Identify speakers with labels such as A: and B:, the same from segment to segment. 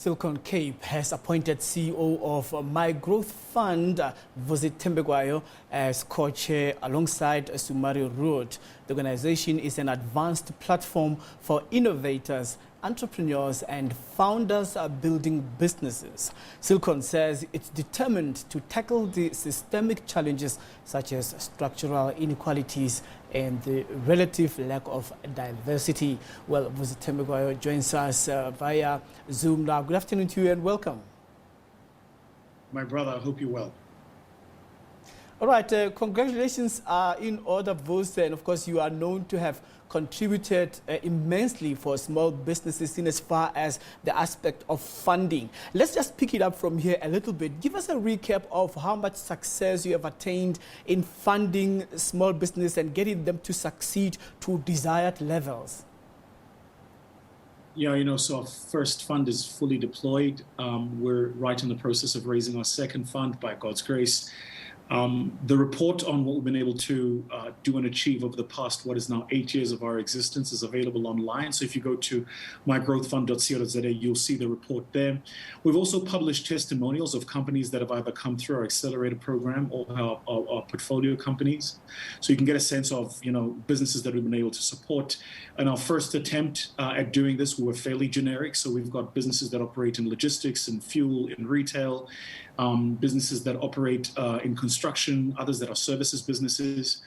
A: Silicon Cape has appointed CEO of My Growth Fund, Vusi Thembekwayo, as co-chair alongside Sumarie Roodt. The organization is an advanced platform for innovators, entrepreneurs and founders building businesses. Silicon says it's determined to tackle the systemic challenges such as structural inequalities and the relative lack of diversity. Well, Vusi Thembekwayo joins us via Zoom now. Good afternoon to you and welcome.
B: My brother, I hope you're well.
A: All right, congratulations are in order, Vusi, and of course you are known to have contributed immensely for small businesses in as far as the aspect of funding. Let's just pick it up from here a little bit. Give us a recap of how much success you have attained in funding small business and getting them to succeed to desired levels.
B: Yeah, so our first fund is fully deployed. We're right in the process of raising our second fund by God's grace. The report on what we've been able to do and achieve over the past, what is now 8 years of our existence, is available online. So if you go to mygrowthfund.co.za, you'll see the report there. We've also published testimonials of companies that have either come through our accelerator program or our portfolio companies. So you can get a sense of, businesses that we've been able to support. In our first attempt at doing this, we were fairly generic. So we've got businesses that operate in logistics and fuel, in retail, businesses that operate in construction, others that are services businesses.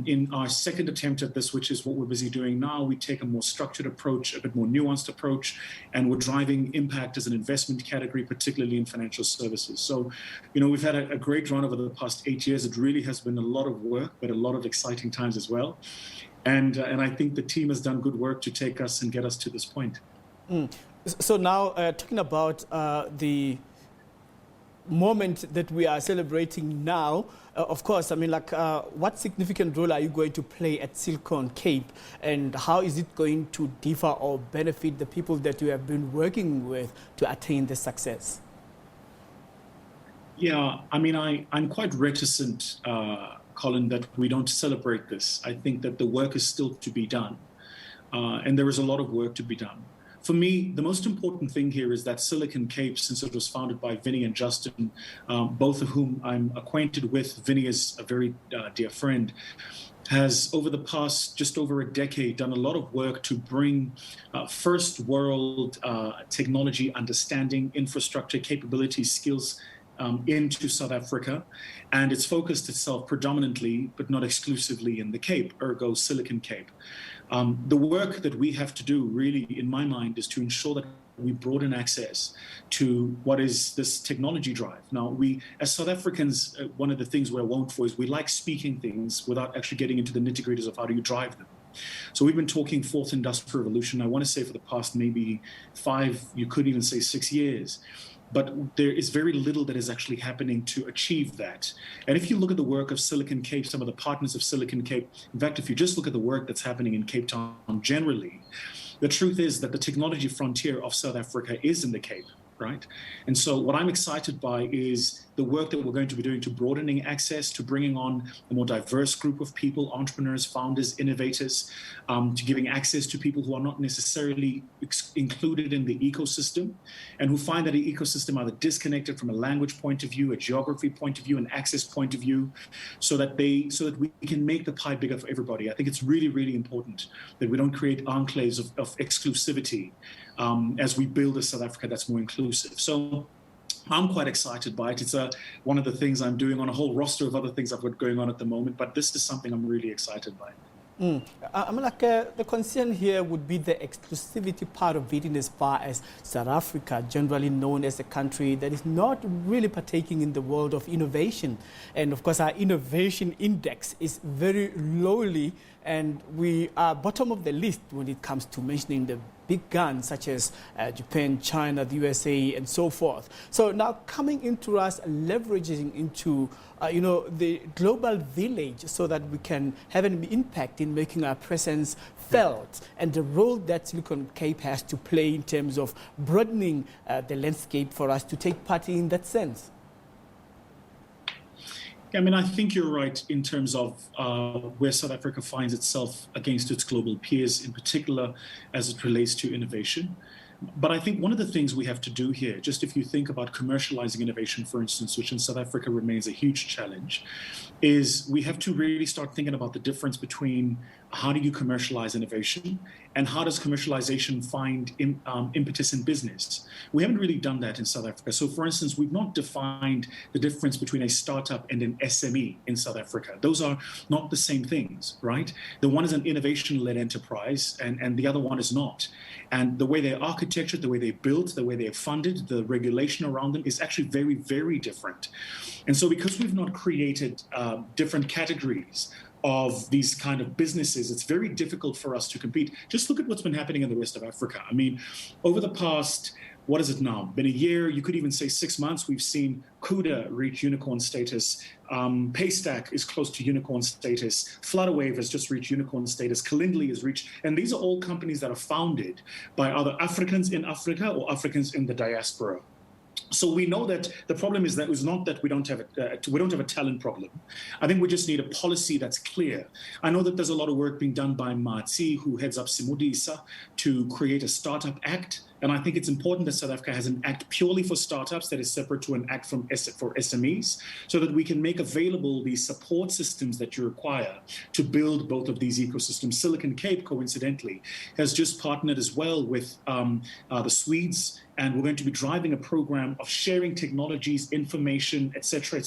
B: In our second attempt at this, which is what we're busy doing now, we take a more structured approach, a bit more nuanced approach, and we're driving impact as an investment category, particularly in financial services. So, we've had a great run over the past 8 years. It really has been a lot of work, but a lot of exciting times as well. And I think the team has done good work to take us and get us to this point.
A: So now, talking about the moment that we are celebrating now, of course, what significant role are you going to play at Silicon Cape, and how is it going to differ or benefit the people that you have been working with to attain this success?
B: Yeah, I'm quite reticent, Colin, that we don't celebrate this. I think that the work is still to be done, and there is a lot of work to be done. For me, the most important thing here is that Silicon Cape, since it was founded by Vinny and Justin, both of whom I'm acquainted with, Vinny is a very dear friend, has over the past just over a decade done a lot of work to bring first world technology understanding, infrastructure, capabilities, skills into South Africa, and it's focused itself predominantly, but not exclusively, in the Cape, ergo Silicon Cape. The work that we have to do, really, in my mind, is to ensure that we broaden access to what is this technology drive. Now, we, as South Africans, one of the things we're known for is we like speaking things without actually getting into the nitty-gritties of how do you drive them. So we've been talking fourth industrial revolution, I want to say, for the past maybe 5, you could even say 6 years. But there is very little that is actually happening to achieve that. And if you look at the work of Silicon Cape, some of the partners of Silicon Cape, in fact, if you just look at the work that's happening in Cape Town generally, the truth is that the technology frontier of South Africa is in the Cape, right? And so what I'm excited by is the work that we're going to be doing to broadening access, to bringing on a more diverse group of people, entrepreneurs, founders, innovators, to giving access to people who are not necessarily included in the ecosystem and who find that the ecosystem either disconnected from a language point of view, a geography point of view, an access point of view, so that we can make the pie bigger for everybody. I think it's really, really important that we don't create enclaves of exclusivity as we build a South Africa that's more inclusive. So I'm quite excited by it. It's one of the things I'm doing on a whole roster of other things I've got going on at the moment, but this is something I'm really excited by.
A: The concern here would be the exclusivity part of it, in as far as South Africa, generally known as a country that is not really partaking in the world of innovation. And of course, our innovation index is very lowly, and we are bottom of the list when it comes to mentioning the big guns such as Japan, China, the USA, and so forth. So now coming into us, leveraging into the global village so that we can have an impact in making our presence felt, and the role that Silicon Cape has to play in terms of broadening the landscape for us to take part in that sense.
B: I think you're right in terms of where South Africa finds itself against its global peers, in particular as it relates to innovation. But I think one of the things we have to do here, just if you think about commercializing innovation, for instance, which in South Africa remains a huge challenge, is we have to really start thinking about the difference between how do you commercialize innovation and how does commercialization find impetus in business. We haven't really done that in South Africa. So for instance, we've not defined the difference between a startup and an SME in South Africa. Those are not the same things, right? The one is an innovation-led enterprise and the other one is not. And the way they're architectured, the way they're built, the way they're funded, the regulation around them is actually very, very different. And so because we've not created different categories of these kind of businesses, it's very difficult for us to compete. Just look at what's been happening in the rest of Africa. I mean, over the past, what is it now? Been a year, you could even say 6 months, we've seen Kuda reach unicorn status. Paystack is close to unicorn status. Flutterwave has just reached unicorn status. Calendly has reached, and these are all companies that are founded by either Africans in Africa or Africans in the diaspora. So we know that the problem is that it's not that we don't have a talent problem. I think we just need a policy that's clear. I know that there's a lot of work being done by Matsi, who heads up Simudisa, to create a startup act. And I think it's important that South Africa has an act purely for startups that is separate to an act for SMEs, so that we can make available the support systems that you require to build both of these ecosystems. Silicon Cape, coincidentally, has just partnered as well with the Swedes, and we're going to be driving a program of sharing technologies, information, et cetera,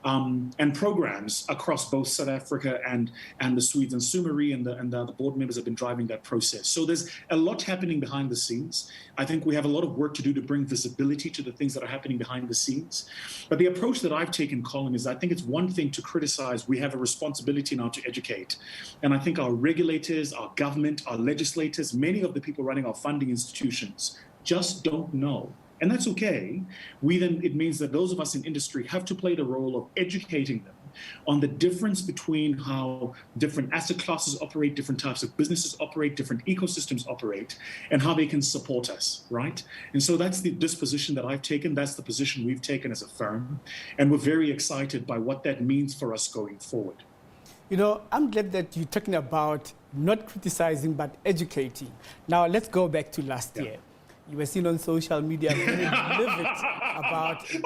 B: and programs across both South Africa and the Swedes. And Sumarie and the board members have been driving that process. So there's a lot happening behind the scenes. I think we have a lot of work to do to bring visibility to the things that are happening behind the scenes. But the approach that I've taken, Colin, is I think it's one thing to criticize. We have a responsibility now to educate. And I think our regulators, our government, our legislators, many of the people running our funding institutions just don't know. And that's okay. It means that those of us in industry have to play the role of educating them on the difference between how different asset classes operate, different types of businesses operate, different ecosystems operate, and how they can support us, right? And so that's the disposition that I've taken. That's the position we've taken as a firm. And we're very excited by what that means for us going forward.
A: You know, I'm glad that you're talking about not criticizing, but educating. Now, let's go back to last year. You were seen on social media very livid about the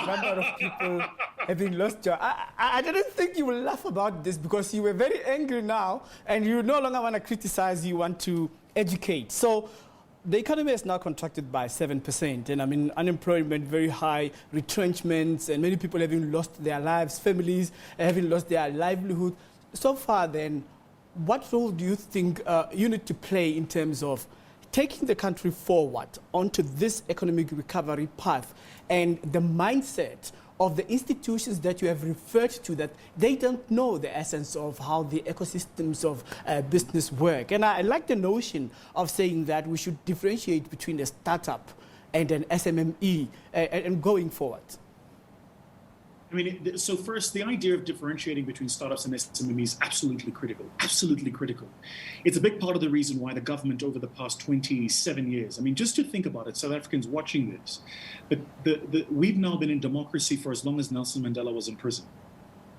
A: number of people having lost jobs. I didn't think you would laugh about this because you were very angry now and you no longer want to criticize, you want to educate. So the economy has now contracted by 7%, and I mean unemployment very high, retrenchments, and many people having lost their lives, families having lost their livelihood. So far then, what role do you think you need to play in terms of taking the country forward onto this economic recovery path and the mindset of the institutions that you have referred to, that they don't know the essence of how the ecosystems of business work? And I like the notion of saying that we should differentiate between a startup and an SMME and going forward.
B: I mean, so first, the idea of differentiating between startups and SMMEs is absolutely critical, absolutely critical. It's a big part of the reason why the government over the past 27 years, I mean, just to think about it, South Africans watching this, we've now been in democracy for as long as Nelson Mandela was in prison.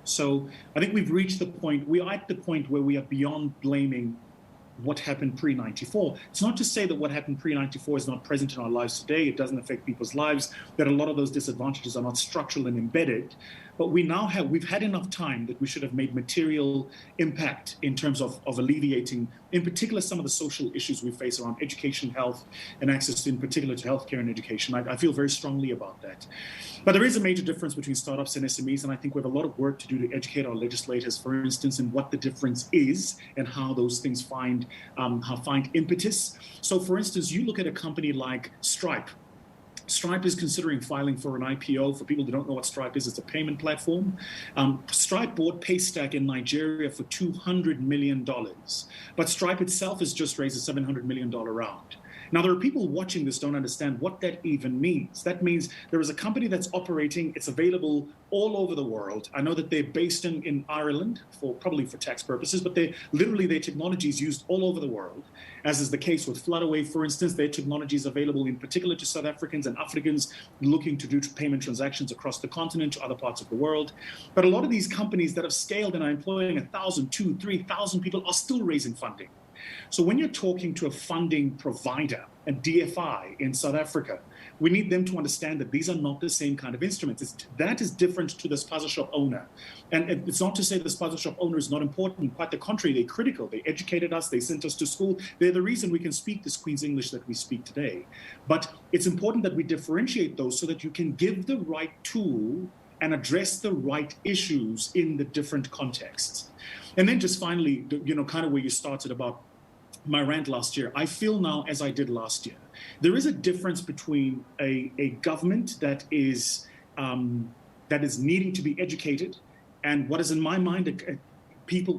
B: So I think we've reached the point, we are at the point where we are beyond blaming what happened pre-94. It's not to say that what happened pre-94 is not present in our lives today. It doesn't affect people's lives, that a lot of those disadvantages are not structural and embedded. But we've had enough time that we should have made material impact in terms of alleviating, in particular, some of the social issues we face around education, health, and access in particular to healthcare and education. I feel very strongly about that. But there is a major difference between startups and SMEs, and I think we have a lot of work to do to educate our legislators, for instance, in what the difference is and how those things find impetus. So, for instance, you look at a company like Stripe. Stripe is considering filing for an IPO. For people who don't know what Stripe is, it's a payment platform. Stripe bought Paystack in Nigeria for $200 million. But Stripe itself has just raised a $700 million round. Now, there are people watching this don't understand what that even means. That means there is a company that's operating. It's available all over the world. I know that they're based in Ireland, probably for tax purposes, but their technology is used all over the world, as is the case with Flutterwave, for instance. Their technology is available in particular to South Africans and Africans looking to do payment transactions across the continent to other parts of the world. But a lot of these companies that have scaled and are employing 1,000, 2,000, 3,000 people are still raising funding. So when you're talking to a funding provider, and DFI in South Africa. We need them to understand that these are not the same kind of instruments. That is different to the spaza shop owner. And it's not to say the spaza shop owner is not important. Quite the contrary, they're critical. They educated us. They sent us to school. They're the reason we can speak this Queen's English that we speak today. But it's important that we differentiate those so that you can give the right tool and address the right issues in the different contexts. And then just finally, kind of where you started about my rant last year, I feel now, as I did last year, there is a difference between a government that is needing to be educated and what is, in my mind,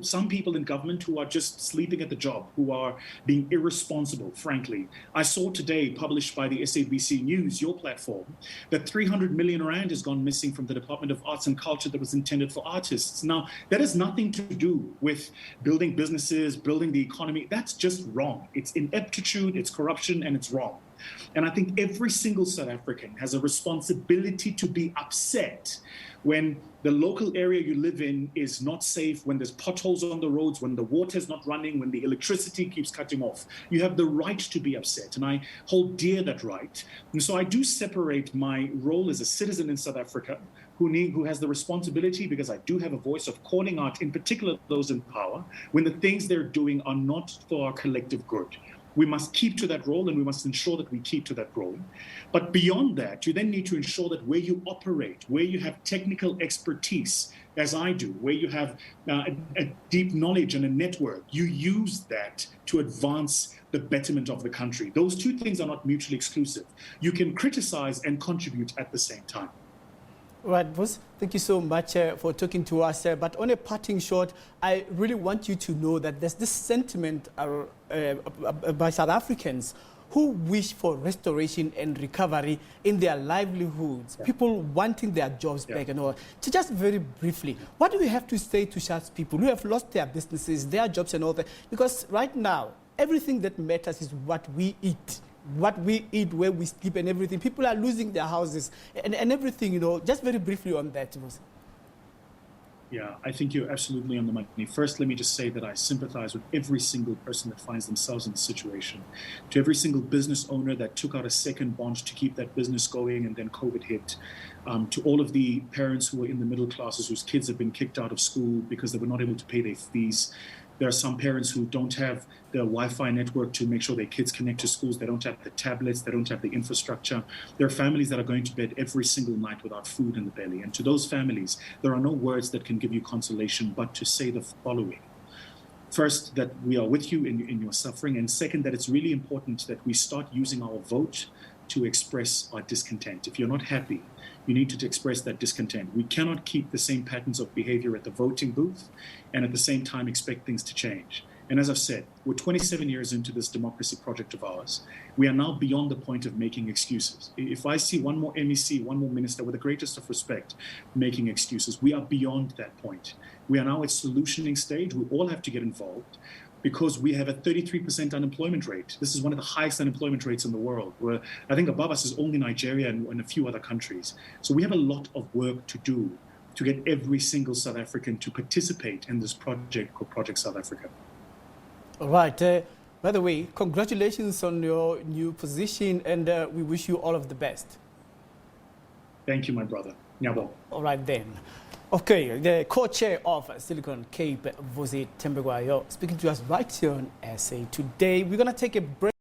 B: some people in government who are just sleeping at the job, who are being irresponsible, frankly. I saw today, published by the SABC News, your platform, that 300 million rand has gone missing from the Department of Arts and Culture that was intended for artists. Now, that has nothing to do with building businesses, building the economy. That's just wrong. It's ineptitude, it's corruption, and it's wrong. And I think every single South African has a responsibility to be upset when the local area you live in is not safe, when there's potholes on the roads, when the water's not running, when the electricity keeps cutting off. You have the right to be upset, and I hold dear that right. And so I do separate my role as a citizen in South Africa, who has the responsibility, because I do have a voice, of calling out, in particular those in power, when the things they're doing are not for our collective good. We must keep to that role, and we must ensure that we keep to that role. But beyond that, you then need to ensure that where you operate, where you have technical expertise, as I do, where you have a deep knowledge and a network, you use that to advance the betterment of the country. Those two things are not mutually exclusive. You can criticize and contribute at the same time.
A: Right, Vusi, thank you so much for talking to us. But on a parting shot, I really want you to know that there's this sentiment by South Africans who wish for restoration and recovery in their livelihoods, people wanting their jobs back and all. So just very briefly, what do we have to say to such people who have lost their businesses, their jobs and all that? Because right now, everything that matters is what we eat. What we eat, where we sleep and everything. People are losing their houses and everything, just very briefly on that.
B: Yeah, I think you're absolutely on the money. First, let me just say that I sympathize with every single person that finds themselves in this situation. To every single business owner that took out a second bond to keep that business going and then COVID hit. To all of the parents who are in the middle classes whose kids have been kicked out of school because they were not able to pay their fees. There are some parents who don't have the Wi-Fi network to make sure their kids connect to schools. They don't have the tablets. They don't have the infrastructure. There are families that are going to bed every single night without food in the belly. And to those families, there are no words that can give you consolation but to say the following. First, that we are with you in your suffering. And second, that it's really important that we start using our vote to express our discontent. If you're not happy, you need to express that discontent. We cannot keep the same patterns of behavior at the voting booth and at the same time expect things to change. And as I've said, we're 27 years into this democracy project of ours. We are now beyond the point of making excuses. If I see one more MEC, one more minister, with the greatest of respect, making excuses, we are beyond that point. We are now at solutioning stage. We all have to get involved, because we have a 33% unemployment rate. This is one of the highest unemployment rates in the world, where I think above us is only Nigeria and a few other countries. So we have a lot of work to do to get every single South African to participate in this project called Project South Africa.
A: All right. By the way, congratulations on your new position, and we wish you all of the best.
B: Thank you, my brother. Nyabo.
A: All right then. Okay, the co-chair of Silicon Cape, Vusi Thembekwayo, speaking to us right here on SA Today. We're going to take a break.